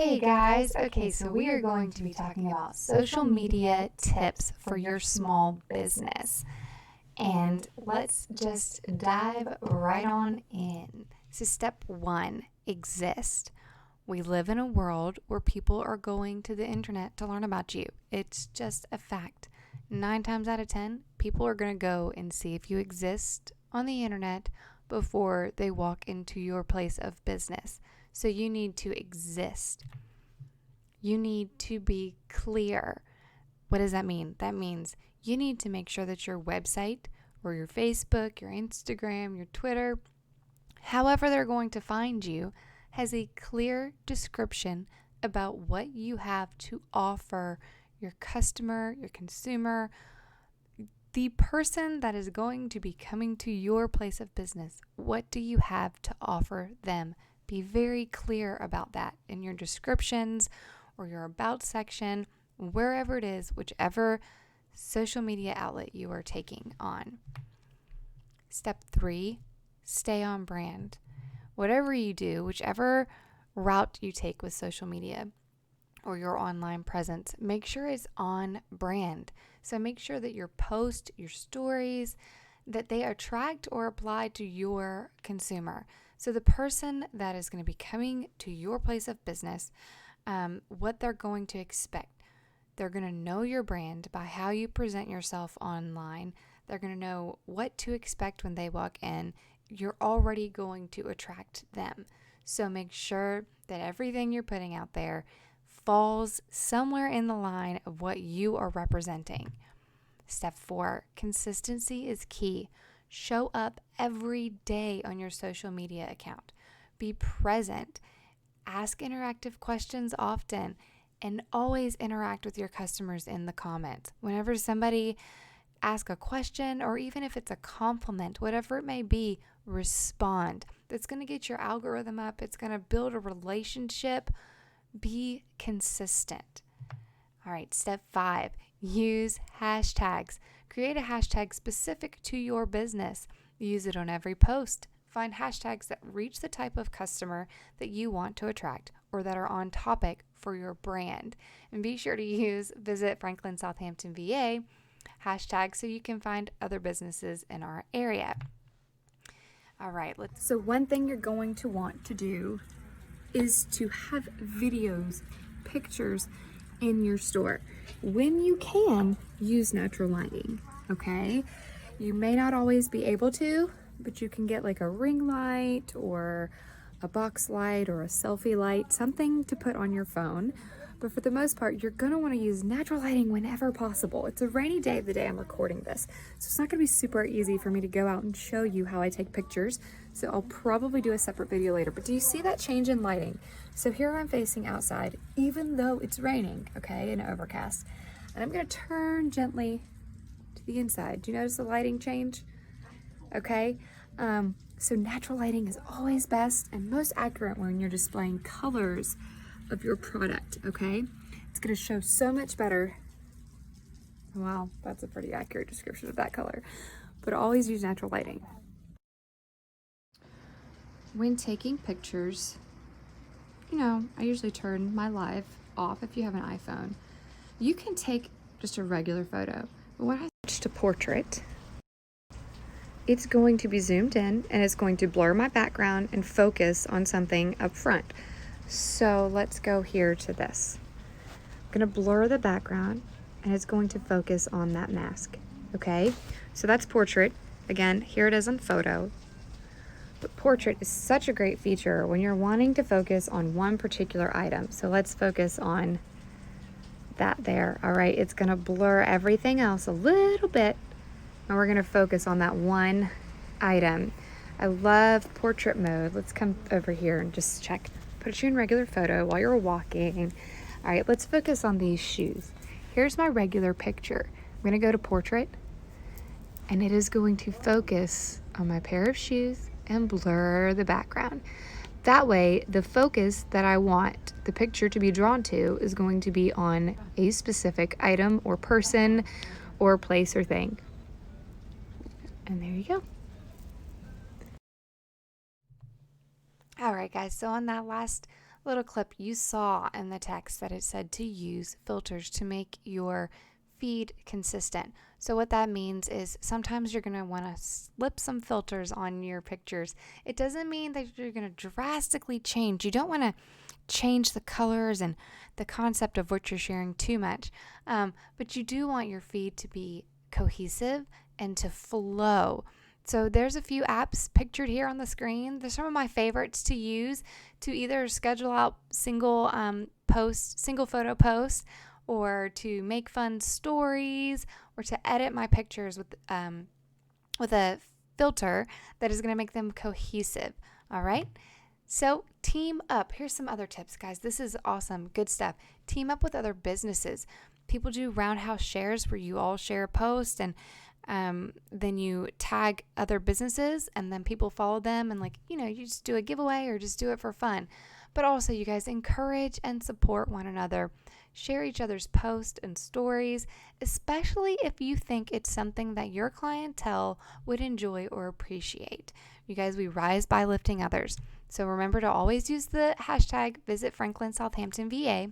Hey guys, okay, so we are going to be talking about social media tips for your small business. And let's just dive right on in. So, step one, exist. We live in a world where people are going to the internet to learn about you. It's just a fact. 9 times out of 10, people are going to go and see if you exist on the internet before they walk into your place of business. So you need to exist. You need to be clear. What does that mean? That means you need to make sure that your website or your Facebook, your Instagram, your Twitter, however they're going to find you, has a clear description about what you have to offer your customer, your consumer, the person that is going to be coming to your place of business. What do you have to offer them? Be very clear about that in your descriptions or your about section, wherever it is, whichever social media outlet you are taking on. Step 3, stay on brand. Whatever you do, whichever route you take with social media or your online presence, make sure it's on brand. So make sure that your posts, your stories, that they attract or apply to your consumer. So the person that is going to be coming to your place of business, what they're going to expect. They're going to know your brand by how you present yourself online. They're going to know what to expect when they walk in. You're already going to attract them. So make sure that everything you're putting out there falls somewhere in the line of what you are representing. Step 4, consistency is key. Show up every day on your social media account. Be present. Ask interactive questions often, and always interact with your customers in the comments. Whenever somebody asks a question, or even if it's a compliment, whatever it may be, respond. That's going to get your algorithm up. It's going to build a relationship. Be consistent. All right, step 5, use hashtags. Create a hashtag specific to your business. Use it on every post. Find hashtags that reach the type of customer that you want to attract or that are on topic for your brand. And be sure to use Visit Franklin Southampton VA hashtag so you can find other businesses in our area. All right, so one thing you're going to want to do is to have videos, pictures in your store. When you can, use natural lighting, okay? You may not always be able to, but you can get like a ring light or a box light or a selfie light, something to put on your phone. But for the most part, you're gonna wanna use natural lighting whenever possible. It's a rainy day the day I'm recording this, so it's not gonna be super easy for me to go out and show you how I take pictures. So I'll probably do a separate video later. But do you see that change in lighting? So here I'm facing outside, even though it's raining, okay, and overcast. And I'm gonna turn gently to the inside. Do you notice the lighting change? Okay, so natural lighting is always best and most accurate when you're displaying colors of your product, okay? It's gonna show so much better. Wow, that's a pretty accurate description of that color. But always use natural lighting. When taking pictures, I usually turn my live off if you have an iPhone. You can take just a regular photo, but when I switch to portrait, it's going to be zoomed in and it's going to blur my background and focus on something up front. So let's go here to this. I'm gonna blur the background and it's going to focus on that mask, okay? So that's portrait. Again, here it is on photo. But portrait is such a great feature when you're wanting to focus on one particular item. So let's focus on that there, all right? It's gonna blur everything else a little bit, and we're gonna focus on that one item. I love portrait mode. Let's come over here and just check. Put you in regular photo while you're walking. All right, let's focus on these shoes. Here's my regular picture. I'm gonna go to portrait, and it is going to focus on my pair of shoes and blur the background. That way, the focus that I want the picture to be drawn to is going to be on a specific item or person or place or thing. And there you go. All right, guys, so on that last little clip, you saw in the text that it said to use filters to make your feed consistent. So what that means is sometimes you're going to want to slip some filters on your pictures. It doesn't mean that you're going to drastically change. You don't want to change the colors and the concept of what you're sharing too much. But you do want your feed to be cohesive and to flow. So there's a few apps pictured here on the screen. They're some of my favorites to use to either schedule out single photo posts, or to make fun stories, or to edit my pictures with a filter that is going to make them cohesive. All right. So team up. Here's some other tips, guys. This is awesome. Good stuff. Team up with other businesses. People do roundhouse shares where you all share a post, and then you tag other businesses, and then people follow them, and you just do a giveaway or just do it for fun. But also, you guys, encourage and support one another. Share each other's posts and stories, especially if you think it's something that your clientele would enjoy or appreciate. You guys, we rise by lifting others. So remember to always use the hashtag Visit Franklin Southampton VA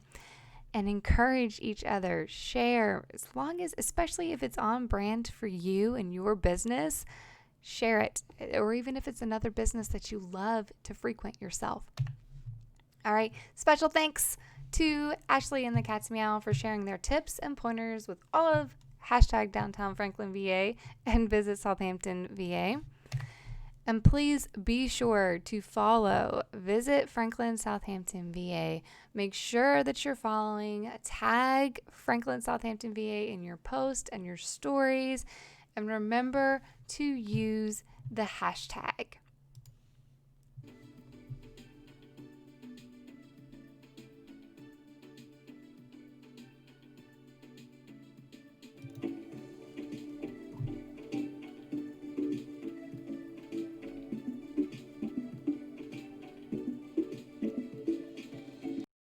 and encourage each other. Share, especially if it's on brand for you and your business, share it. Or even if it's another business that you love to frequent yourself. All right, special thanks to Ashlee and the Cat's Meow for sharing their tips and pointers with all of hashtag Downtown Franklin VA and Visit Southampton VA. And please be sure to follow Visit Franklin Southampton VA. Make sure that you're following. Tag Franklin Southampton VA in your post and your stories. And remember to use the hashtag.